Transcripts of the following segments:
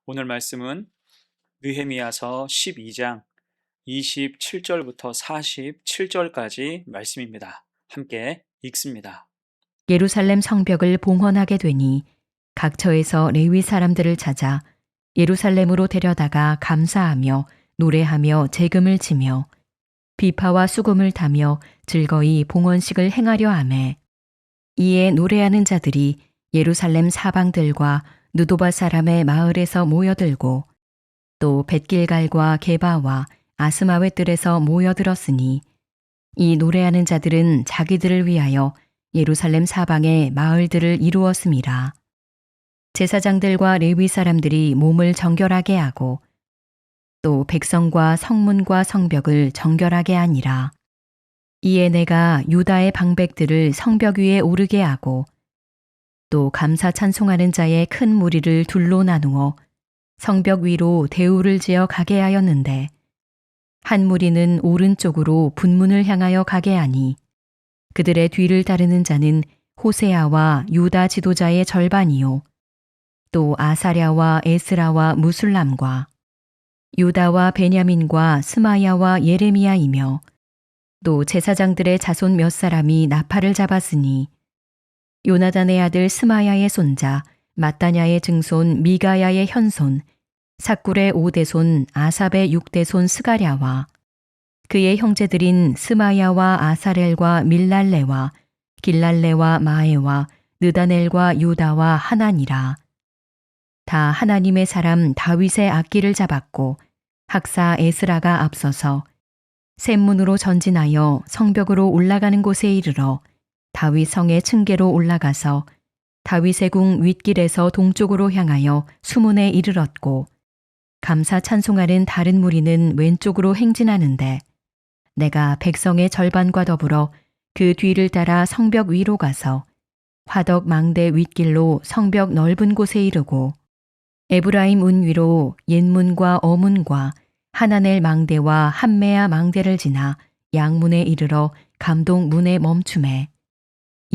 오늘 말씀은 느헤미야서 12장 27절부터 47절까지 말씀입니다. 함께 읽습니다. 예루살렘 성벽을 봉헌하게 되니 각처에서 레위 사람들을 찾아 예루살렘으로 데려다가 감사하며 노래하며 재금을 치며 비파와 수금을 타며 즐거이 봉헌식을 행하려 하매 이에 노래하는 자들이 예루살렘 사방들과 느도바 사람의 마을에서 모여들고 또 벳길갈과 게바와 아스마웨 뜰에서 모여들었으니 이 노래하는 자들은 자기들을 위하여 예루살렘 사방의 마을들을 이루었음이라. 제사장들과 레위 사람들이 몸을 정결하게 하고 또 백성과 성문과 성벽을 정결하게 하니라. 이에 내가 유다의 방백들을 성벽 위에 오르게 하고 또 감사 찬송하는 자의 큰 무리를 둘로 나누어 성벽 위로 대우를 지어 가게 하였는데 한 무리는 오른쪽으로 분문을 향하여 가게 하니 그들의 뒤를 따르는 자는 호세아와 유다 지도자의 절반이요 또 아사랴와 에스라와 무술람과 유다와 베냐민과 스마야와 예레미야이며 또 제사장들의 자손 몇 사람이 나팔을 잡았으니 요나단의 아들 스마야의 손자 마따냐의 증손 미가야의 현손 삭굴의 5대손 아삽의 6대손 스가랴와 그의 형제들인 스마야와 아사렐과 밀랄레와 길랄레와 마에와 느다넬과 유다와 하나니라. 다 하나님의 사람 다윗의 악기를 잡았고 학사 에스라가 앞서서 샘문으로 전진하여 성벽으로 올라가는 곳에 이르러 다윗 성의 층계로 올라가서 다윗의 궁 윗길에서 동쪽으로 향하여 수문에 이르렀고 감사 찬송하는 다른 무리는 왼쪽으로 행진하는데 내가 백성의 절반과 더불어 그 뒤를 따라 성벽 위로 가서 화덕 망대 윗길로 성벽 넓은 곳에 이르고 에브라임 운 위로 옛문과 어문과 하나넬 망대와 함메아 망대를 지나 양문에 이르러 감동 문에 멈춤에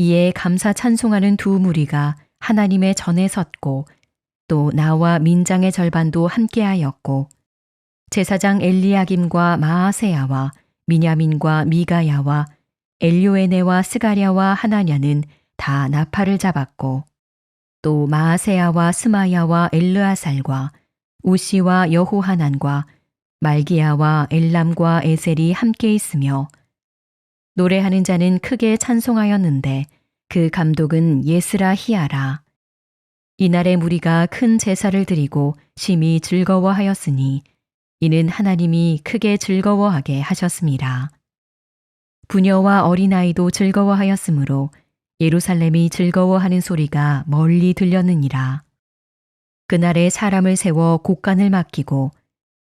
이에 감사 찬송하는 두 무리가 하나님의 전에 섰고 또 나와 민장의 절반도 함께하였고 제사장 엘리야김과 마아세야와 미냐민과 미가야와 엘요에네와 스가랴와 하나냐는 다 나팔을 잡았고 또 마아세야와 스마야와 엘르아살과 우시와 여호하난과 말기야와 엘람과 에셀이 함께 있으며 노래하는 자는 크게 찬송하였는데 그 감독은 예스라 히야라. 이날의 무리가 큰 제사를 드리고 심히 즐거워하였으니 이는 하나님이 크게 즐거워하게 하셨습니다. 부녀와 어린아이도 즐거워하였으므로 예루살렘이 즐거워하는 소리가 멀리 들렸느니라. 그날에 사람을 세워 곡간을 맡기고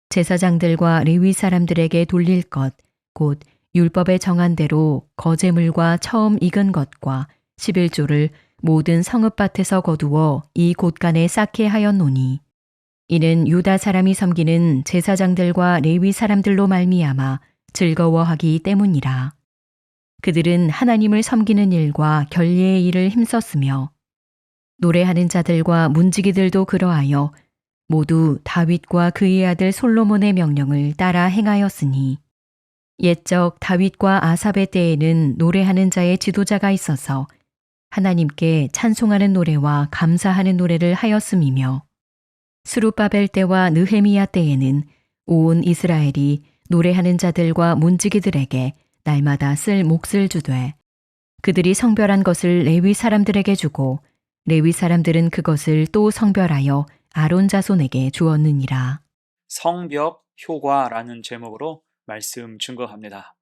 제사장들과 레위 사람들에게 돌릴 것, 곧 율법에 정한 대로 거제물과 처음 익은 것과 11조를 모든 성읍밭에서 거두어 이 곳간에 쌓게 하였노니 이는 유다 사람이 섬기는 제사장들과 레위 사람들로 말미암아 즐거워하기 때문이라. 그들은 하나님을 섬기는 일과 결례의 일을 힘썼으며 노래하는 자들과 문지기들도 그러하여 모두 다윗과 그의 아들 솔로몬의 명령을 따라 행하였으니 옛적 다윗과 아삽의 때에는 노래하는 자의 지도자가 있어서 하나님께 찬송하는 노래와 감사하는 노래를 하였음이며 스룹바벨 때와 느헤미야 때에는 온 이스라엘이 노래하는 자들과 문지기들에게 날마다 쓸 몫을 주되 그들이 성별한 것을 레위 사람들에게 주고 레위 사람들은 그것을 또 성별하여 아론 자손에게 주었느니라. 성벽 효과라는 제목으로 말씀 증거합니다.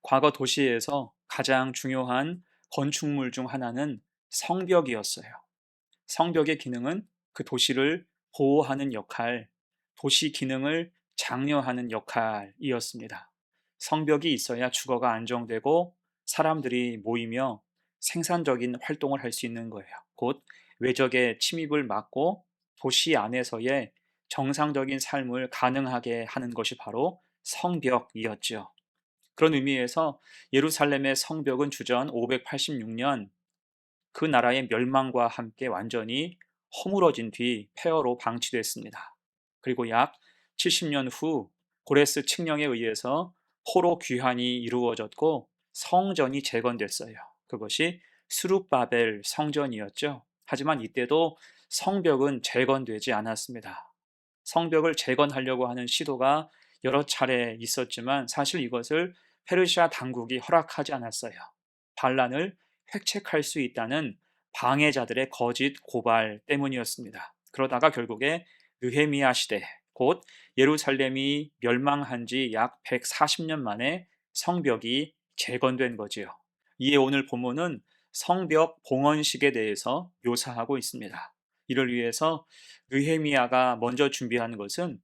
과거 도시에서 가장 중요한 건축물 중 하나는 성벽이었어요. 성벽의 기능은 그 도시를 보호하는 역할, 도시 기능을 장려하는 역할이었습니다. 성벽이 있어야 주거가 안정되고 사람들이 모이며 생산적인 활동을 할 수 있는 거예요. 곧 외적의 침입을 막고 도시 안에서의 정상적인 삶을 가능하게 하는 것이 바로 성벽이었죠. 그런 의미에서 예루살렘의 성벽은 주전 586년 그 나라의 멸망과 함께 완전히 허물어진 뒤 폐허로 방치됐습니다. 그리고 약 70년 후 고레스 칙령에 의해서 포로 귀환이 이루어졌고 성전이 재건됐어요. 그것이 수룹바벨 성전이었죠. 하지만 이때도 성벽은 재건되지 않았습니다. 성벽을 재건하려고 하는 시도가 여러 차례 있었지만 사실 이것을 페르시아 당국이 허락하지 않았어요. 반란을 획책할 수 있다는 방해자들의 거짓 고발 때문이었습니다. 그러다가 결국에 느헤미야 시대, 곧 예루살렘이 멸망한 지 약 140년 만에 성벽이 재건된 거지요. 이에 오늘 본문은 성벽 봉헌식에 대해서 묘사하고 있습니다. 이를 위해서 느헤미야가 먼저 준비한 것은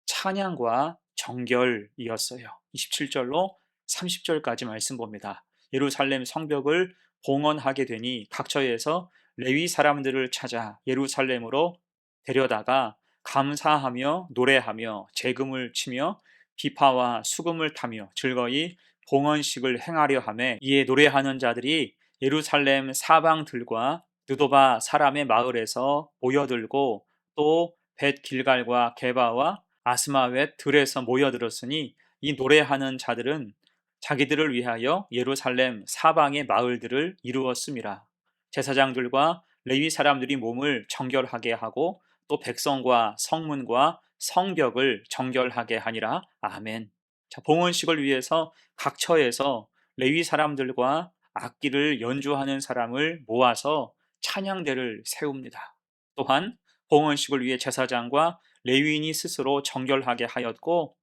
찬양과 정결이었어요. 27절로 30절까지 말씀 봅니다. 예루살렘 성벽을 봉헌하게 되니 각처에서 레위 사람들을 찾아 예루살렘으로 데려다가 감사하며 노래하며 재금을 치며 비파와 수금을 타며 즐거이 봉헌식을 행하려 하매, 이에 노래하는 자들이 예루살렘 사방들과 느도바 사람의 마을에서 모여들고 또 벳 길갈과 게바와 아스마웻 들에서 모여들었으니 이 노래하는 자들은 자기들을 위하여 예루살렘 사방의 마을들을 이루었음이라. 제사장들과 레위 사람들이 몸을 정결하게 하고 또 백성과 성문과 성벽을 정결하게 하니라. 아멘. 자, 봉헌식을 위해서 각처에서 레위 사람들과 악기를 연주하는 사람을 모아서 찬양대를 세웁니다. 또한 봉헌식을 위해 제사장과 레위인이 스스로 정결하게 하였고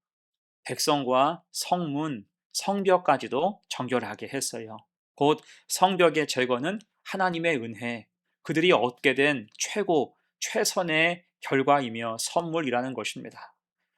백성과 성문, 성벽까지도 정결하게 했어요. 곧 성벽의 제거는 하나님의 은혜, 그들이 얻게 된 최선의 결과이며 선물이라는 것입니다.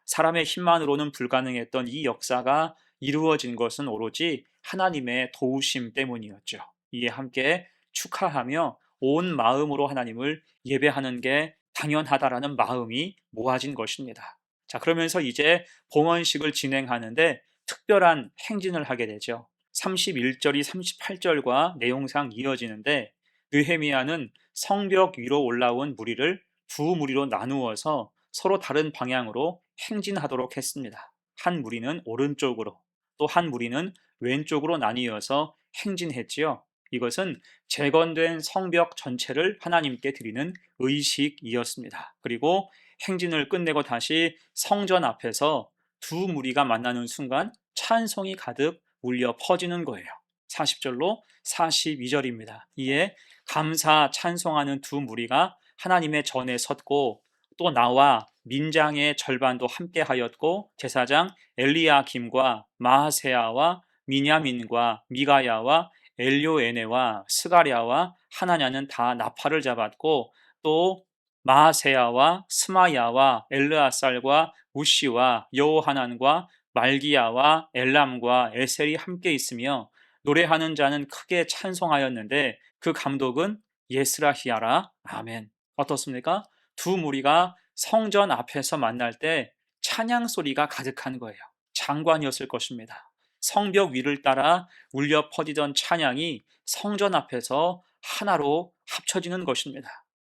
사람의 힘만으로는 불가능했던 이 역사가 이루어진 것은 오로지 하나님의 도우심 때문이었죠. 이에 함께 축하하며 온 마음으로 하나님을 예배하는 게 당연하다라는 마음이 모아진 것입니다. 자, 그러면서 이제 봉헌식을 진행하는데 특별한 행진을 하게 되죠. 31절이 38절과 내용상 이어지는데 느헤미야는 성벽 위로 올라온 무리를 두 무리로 나누어서 서로 다른 방향으로 행진하도록 했습니다. 한 무리는 오른쪽으로 또 한 무리는 왼쪽으로 나뉘어서 행진했지요. 이것은 재건된 성벽 전체를 하나님께 드리는 의식이었습니다. 그리고 행진을 끝내고 다시 성전 앞에서 두 무리가 만나는 순간 찬송이 가득 울려 퍼지는 거예요. 40절로 42절입니다. 이에 감사 찬송하는 두 무리가 하나님의 전에 섰고 또 나와 민장의 절반도 함께 하였고 제사장 엘리야김과 마하세야와 미냐민과 미가야와 엘요에네와 스가랴와 하나냐는 다 나팔을 잡았고 또 마하세야와 스마야와 엘르아살과 우시와 여호하난과 말기야와 엘람과 에셀이 함께 있으며 노래하는 자는 크게 찬송하였는데 그 감독은 예스라히야라. 아멘. 어떻습니까? 두 무리가 성전 앞에서 만날 때 찬양 소리가 가득한 거예요. 장관이었을 것입니다. 성벽 위를 따라 울려 퍼지던 찬양이 성전 앞에서 하나로 합쳐지는 것입니다.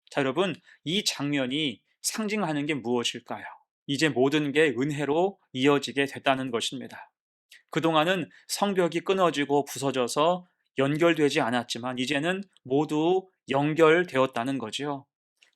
자, 여러분, 이 장면이 상징하는 게 무엇일까요? 이제 모든 게 은혜로 이어지게 됐다는 것입니다. 그동안은 성벽이 끊어지고 부서져서 연결되지 않았지만 이제는 모두 연결되었다는 거죠.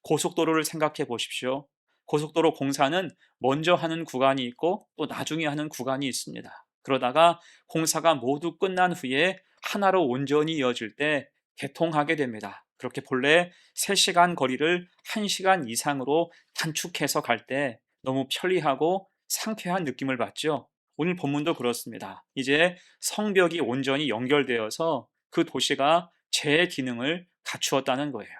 고속도로를 생각해 보십시오. 고속도로 공사는 먼저 하는 구간이 있고 또 나중에 하는 구간이 있습니다. 그러다가 공사가 모두 끝난 후에 하나로 온전히 이어질 때 개통하게 됩니다. 그렇게 본래 3시간 거리를 1시간 이상으로 단축해서 갈 때 너무 편리하고 상쾌한 느낌을 받죠. 오늘 본문도 그렇습니다. 이제 성벽이 온전히 연결되어서 그 도시가 제 기능을 갖추었다는 거예요.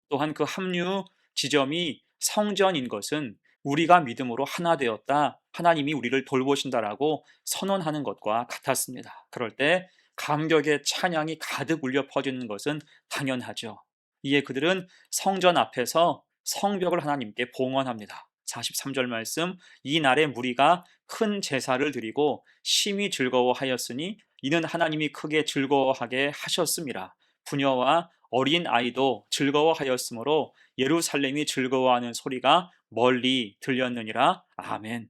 또한 그 합류 지점이 성전인 것은 우리가 믿음으로 하나 되었다, 하나님이 우리를 돌보신다라고 선언하는 것과 같았습니다. 그럴 때 감격의 찬양이 가득 울려 퍼지는 것은 당연하죠. 이에 그들은 성전 앞에서 성벽을 하나님께 봉헌합니다. 43절 말씀, 이 날에 무리가 큰 제사를 드리고 심히 즐거워하였으니 이는 하나님이 크게 즐거워하게 하셨음이라. 부녀와 어린 아이도 즐거워하였으므로 예루살렘이 즐거워하는 소리가 멀리 들렸느니라. 아멘.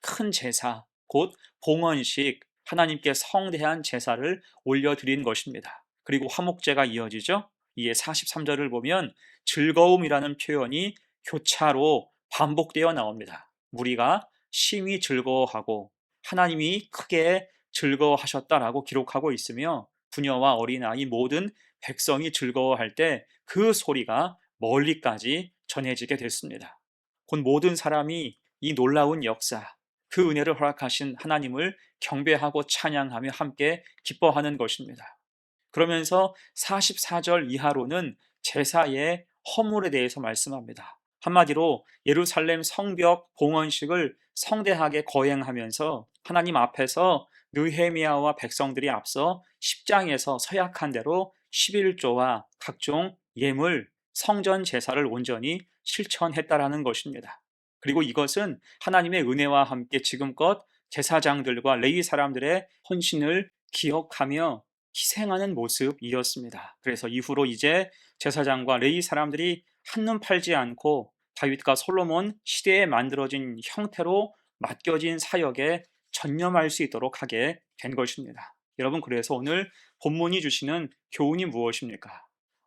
큰 제사, 곧 봉헌식, 하나님께 성대한 제사를 올려드린 것입니다. 그리고 화목제가 이어지죠. 이에 43절을 보면 즐거움이라는 표현이 교차로 반복되어 나옵니다. 무리가 심히 즐거워하고 하나님이 크게 즐거워하셨다라고 기록하고 있으며, 부녀와 어린아이 모든 백성이 즐거워할 때 그 소리가 멀리까지 전해지게 됐습니다. 곧 모든 사람이 이 놀라운 역사, 그 은혜를 허락하신 하나님을 경배하고 찬양하며 함께 기뻐하는 것입니다. 그러면서 44절 이하로는 제사의 허물에 대해서 말씀합니다. 한마디로 예루살렘 성벽 봉헌식을 성대하게 거행하면서 하나님 앞에서 느헤미야와 백성들이 앞서 10장에서 서약한 대로 11조와 각종 예물, 성전 제사를 온전히 실천했다라는 것입니다. 그리고 이것은 하나님의 은혜와 함께 지금껏 제사장들과 레위 사람들의 헌신을 기억하며 희생하는 모습이었습니다. 그래서 이후로 이제 제사장과 레위 사람들이 한눈 팔지 않고 다윗과 솔로몬 시대에 만들어진 형태로 맡겨진 사역에 전념할 수 있도록 하게 된 것입니다. 여러분, 그래서 오늘 본문이 주시는 교훈이 무엇입니까?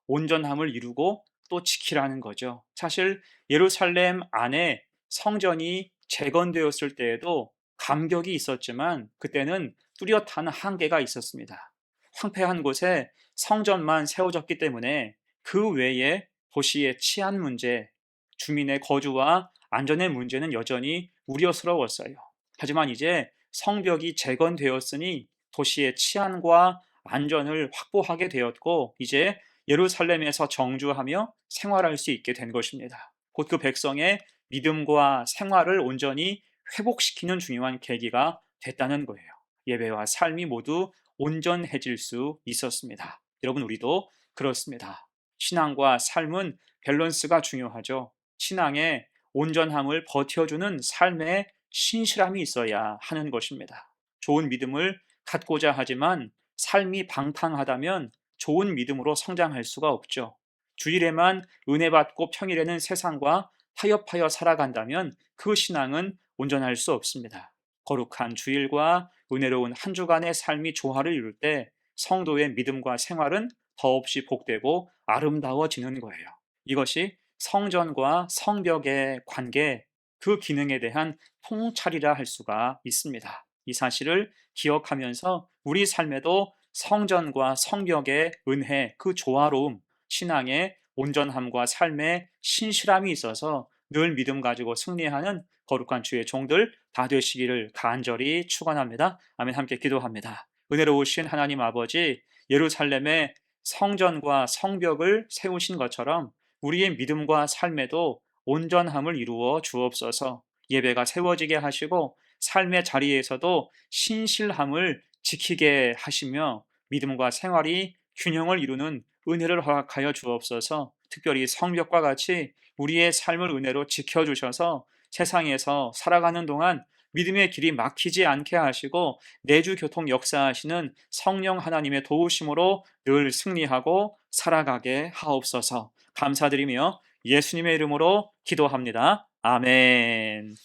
온전함을 이루고 또 지키라는 거죠. 사실 예루살렘 안에 성전이 재건되었을 때에도 감격이 있었지만 그때는 뚜렷한 한계가 있었습니다. 황폐한 곳에 성전만 세워졌기 때문에 그 외에 도시의 치안 문제, 주민의 거주와 안전의 문제는 여전히 우려스러웠어요. 하지만 이제 성벽이 재건되었으니 도시의 치안과 안전을 확보하게 되었고, 이제 예루살렘에서 정주하며 생활할 수 있게 된 것입니다. 곧 그 백성의 믿음과 생활을 온전히 회복시키는 중요한 계기가 됐다는 거예요. 예배와 삶이 모두 온전해질 수 있었습니다. 여러분, 우리도 그렇습니다. 신앙과 삶은 밸런스가 중요하죠. 신앙의 온전함을 버텨주는 삶의 신실함이 있어야 하는 것입니다. 좋은 믿음을 갖고자 하지만 삶이 방탕하다면 좋은 믿음으로 성장할 수가 없죠. 주일에만 은혜 받고 평일에는 세상과 타협하여 살아간다면 그 신앙은 온전할 수 없습니다. 거룩한 주일과 은혜로운 한 주간의 삶이 조화를 이룰 때 성도의 믿음과 생활은 더없이 복되고 아름다워지는 거예요. 이것이 성전과 성벽의 관계, 그 기능에 대한 통찰이라 할 수가 있습니다. 이 사실을 기억하면서 우리 삶에도 성전과 성벽의 은혜, 그 조화로움, 신앙의 온전함과 삶의 신실함이 있어서 늘 믿음 가지고 승리하는 거룩한 주의 종들 다 되시기를 간절히 축원합니다. 아멘. 함께 기도합니다. 은혜로우신 하나님 아버지, 예루살렘의 성전과 성벽을 세우신 것처럼 우리의 믿음과 삶에도 온전함을 이루어 주옵소서. 예배가 세워지게 하시고 삶의 자리에서도 신실함을 지키게 하시며 믿음과 생활이 균형을 이루는 은혜를 허락하여 주옵소서. 특별히 성벽과 같이 우리의 삶을 은혜로 지켜주셔서 세상에서 살아가는 동안 믿음의 길이 막히지 않게 하시고 내주 교통 역사하시는 성령 하나님의 도우심으로 늘 승리하고 살아가게 하옵소서. 감사드리며 예수님의 이름으로 기도합니다. 아멘.